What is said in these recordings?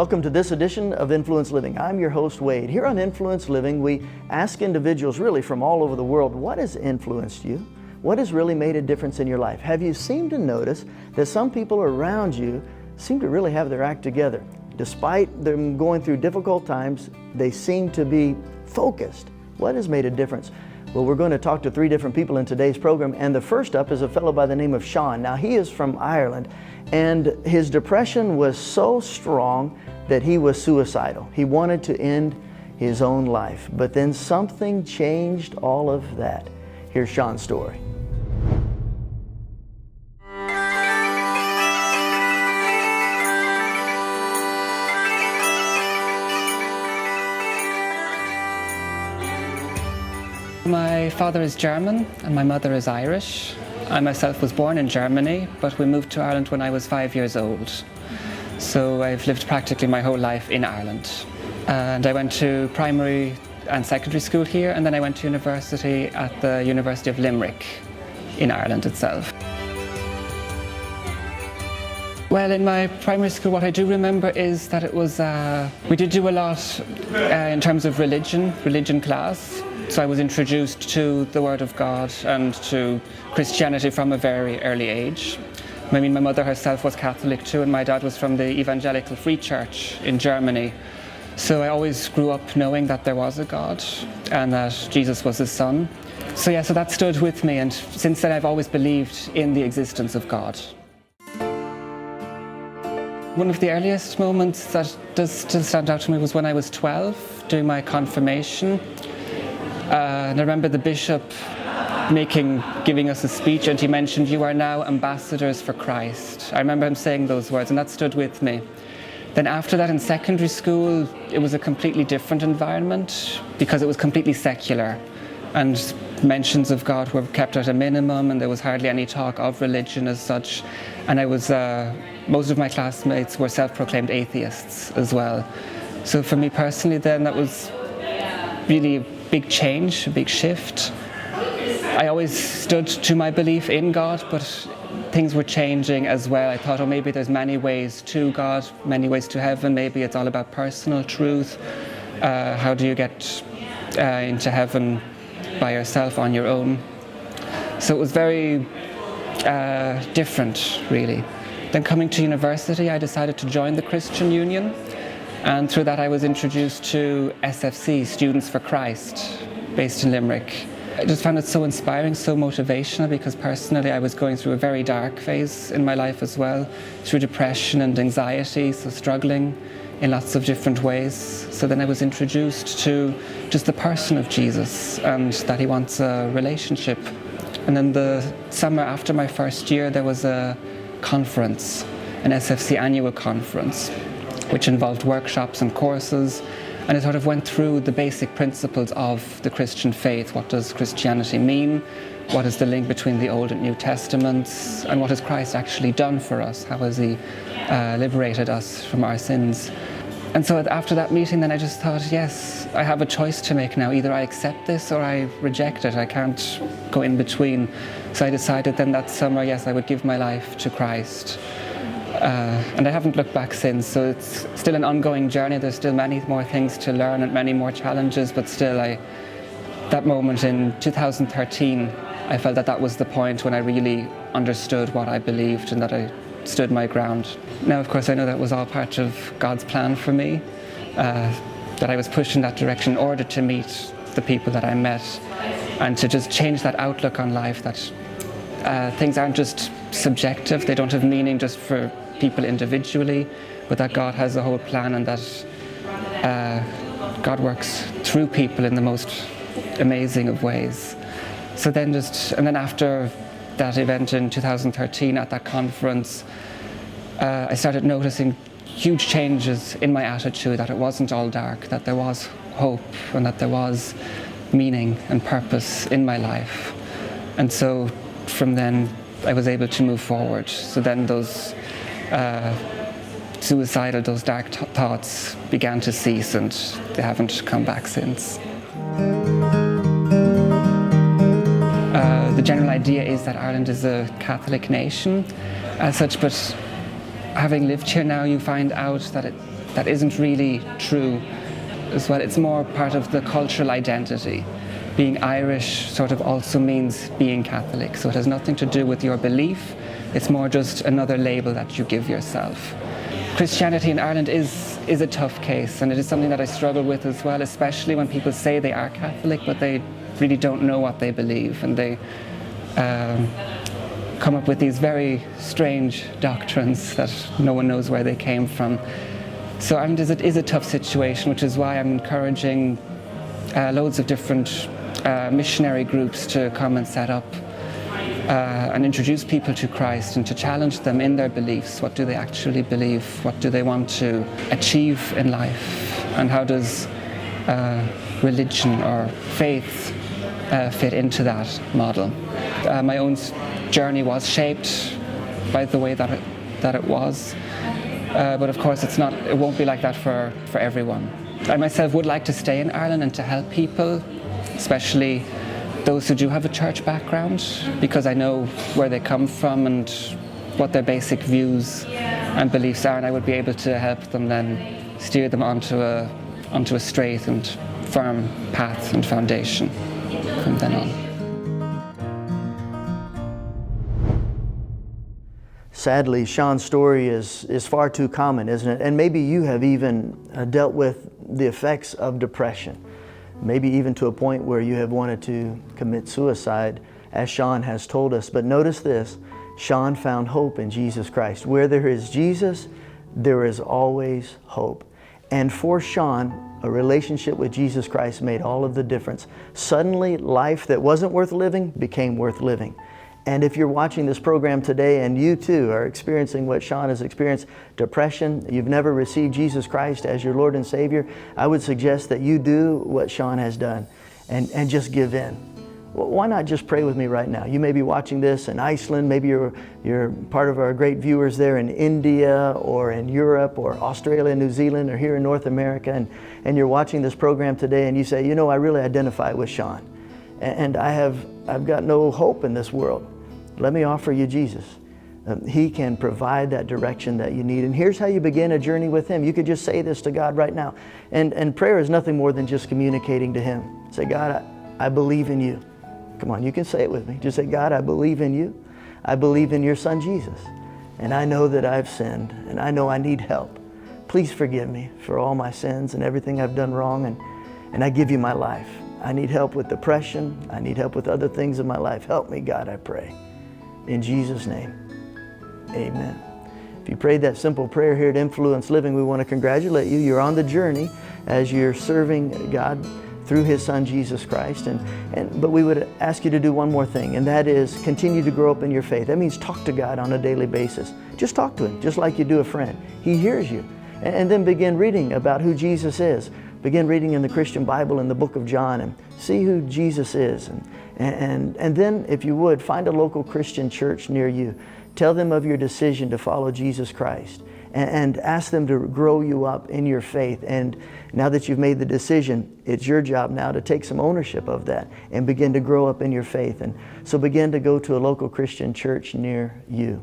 Welcome to this edition of Influence Living. I'm your host, Wade. Here on Influence Living, we ask individuals really from all over the world, what has influenced you? What has really made a difference in your life? Have you seemed to notice that some people around you seem to really have their act together? Despite them going through difficult times, they seem to be focused. What has made a difference? Well, we're going to talk to three different people in today's program, and the first up is a fellow by the name of Sean. Now, he is from Ireland, and his depression was so strong that he was suicidal. He wanted to end his own life, but then something changed all of that. Here's Sean's story. My father is German and my mother is Irish. I myself was born in Germany, but we moved to Ireland when I was 5 years old. So I've lived practically my whole life in Ireland. And I went to primary and secondary school here, and then I went to university at the University of Limerick in Ireland itself. Well, in my primary school, what I do remember is that it was, we did do a lot in terms of religion class. So I was introduced to the Word of God and to Christianity from a very early age. I mean, my mother herself was Catholic too, and my dad was from the Evangelical Free Church in Germany. So I always grew up knowing that there was a God and that Jesus was his son. So yeah, so that stood with me, and since then I've always believed in the existence of God. One of the earliest moments that does still stand out to me was when I was 12, doing my confirmation. And I remember the bishop giving us a speech, and he mentioned, "You are now ambassadors for Christ." I remember him saying those words, and that stood with me. Then after that in secondary school, it was a completely different environment because it was completely secular, and mentions of God were kept at a minimum, and there was hardly any talk of religion as such. And I was, most of my classmates were self-proclaimed atheists as well. So for me personally then, that was really a big change, a big shift. I always stood to my belief in God, but things were changing as well. I thought, oh, maybe there's many ways to God, many ways to heaven. Maybe it's all about personal truth. How do you get into heaven by yourself on your own? So it was very different, really. Then coming to university, I decided to join the Christian Union. And through that I was introduced to SFC, Students for Christ, based in Limerick. I just found it so inspiring, so motivational, because personally I was going through a very dark phase in my life as well, through depression and anxiety, so struggling in lots of different ways. So then I was introduced to just the person of Jesus and that he wants a relationship. And then the summer after my first year, there was a conference, an SFC annual conference, which involved workshops and courses, and it sort of went through the basic principles of the Christian faith. What does Christianity mean? What is the link between the Old and New Testaments? And what has Christ actually done for us? How has he liberated us from our sins? And so after that meeting, then I just thought, yes, I have a choice to make now. Either I accept this or I reject it. I can't go in between. So I decided then that summer, yes, I would give my life to Christ. And I haven't looked back since, so it's still an ongoing journey. There's still many more things to learn and many more challenges, but still that moment in 2013, I felt that was the point when I really understood what I believed and that I stood my ground. Now, of course, I know that was all part of God's plan for me, that I was pushed in that direction in order to meet the people that I met and to just change that outlook on life, that things aren't just subjective, they don't have meaning just for people individually, but that God has a whole plan and that God works through people in the most amazing of ways. So then after that event in 2013 at that conference, I started noticing huge changes in my attitude, that it wasn't all dark, that there was hope and that there was meaning and purpose in my life. And so from then I was able to move forward. So then those those dark thoughts began to cease, and they haven't come back since. The general idea is that Ireland is a Catholic nation as such, but having lived here now, you find out that that isn't really true as well. It's more part of the cultural identity. Being Irish sort of also means being Catholic, so it has nothing to do with your belief. It's more just another label that you give yourself. Christianity in Ireland is a tough case, and it is something that I struggle with as well, especially when people say they are Catholic but they really don't know what they believe, and they come up with these very strange doctrines that no one knows where they came from. So Ireland is a tough situation, which is why I'm encouraging loads of different missionary groups to come and set up and introduce people to Christ and to challenge them in their beliefs. What do they actually believe? What do they want to achieve in life? And how does religion or faith fit into that model? My own journey was shaped by the way that it was, but of course it won't be like that for everyone. I myself would like to stay in Ireland and to help people, especially those who do have a church background, because I know where they come from and what their basic views and beliefs are, and I would be able to help them then steer them onto a straight and firm path and foundation from then on. Sadly, Sean's story is far too common, isn't it? And maybe you have even dealt with the effects of depression, maybe even to a point where you have wanted to commit suicide, as Sean has told us. But notice this, Sean found hope in Jesus Christ. Where there is Jesus, there is always hope. And for Sean, a relationship with Jesus Christ made all of the difference. Suddenly, life that wasn't worth living became worth living. And if you're watching this program today and you too are experiencing what Sean has experienced, depression, you've never received Jesus Christ as your Lord and Savior, I would suggest that you do what Sean has done and just give in. Well, why not just pray with me right now? You may be watching this in Iceland, maybe you're part of our great viewers there in India or in Europe or Australia, New Zealand, or here in North America, and you're watching this program today and you say, you know, I really identify with Sean. And I've got no hope in this world. Let me offer you Jesus. He can provide that direction that you need. And here's how you begin a journey with Him. You could just say this to God right now. And prayer is nothing more than just communicating to Him. Say, God, I believe in you. Come on, you can say it with me. Just say, God, I believe in you. I believe in your Son, Jesus. And I know that I've sinned, and I know I need help. Please forgive me for all my sins and everything I've done wrong, and I give you my life. I need help with depression. I need help with other things in my life. Help me, God, I pray. In Jesus' name, amen. If you prayed that simple prayer here at Influence Living, we want to congratulate you. You're on the journey as you're serving God through His Son, Jesus Christ. But we would ask you to do one more thing, and that is continue to grow up in your faith. That means talk to God on a daily basis. Just talk to Him, just like you do a friend. He hears you. And then begin reading about who Jesus is. Begin reading in the Christian Bible in the book of John and see who Jesus is. And then, if you would, find a local Christian church near you. Tell them of your decision to follow Jesus Christ and ask them to grow you up in your faith. And now that you've made the decision, it's your job now to take some ownership of that and begin to grow up in your faith. And so begin to go to a local Christian church near you.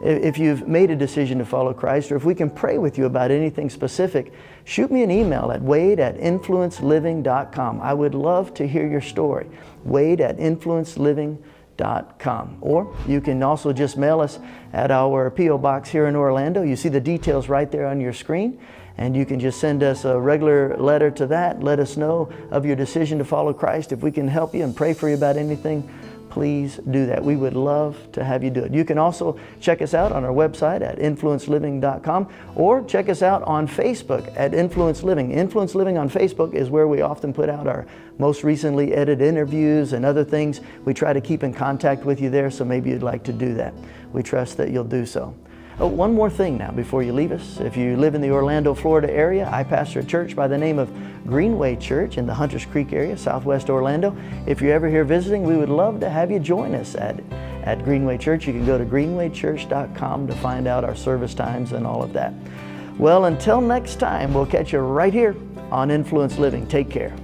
If you've made a decision to follow Christ, or if we can pray with you about anything specific, shoot me an email at wade@influenceliving.com. I would love to hear your story. wade@influenceliving.com. Or you can also just mail us at our P.O. Box here in Orlando. You see the details right there on your screen, and you can just send us a regular letter to that. Let us know of your decision to follow Christ. If we can help you and pray for you about anything, please do that. We would love to have you do it. You can also check us out on our website at influenceliving.com, or check us out on Facebook at Influence Living. Influence Living on Facebook is where we often put out our most recently edited interviews and other things. We try to keep in contact with you there, so maybe you'd like to do that. We trust that you'll do so. Oh, one more thing now before you leave us. If you live in the Orlando, Florida area, I pastor a church by the name of Greenway Church in the Hunters Creek area, southwest Orlando. If you're ever here visiting, we would love to have you join us at Greenway Church. You can go to greenwaychurch.com to find out our service times and all of that. Well, until next time, we'll catch you right here on Influence Living. Take care.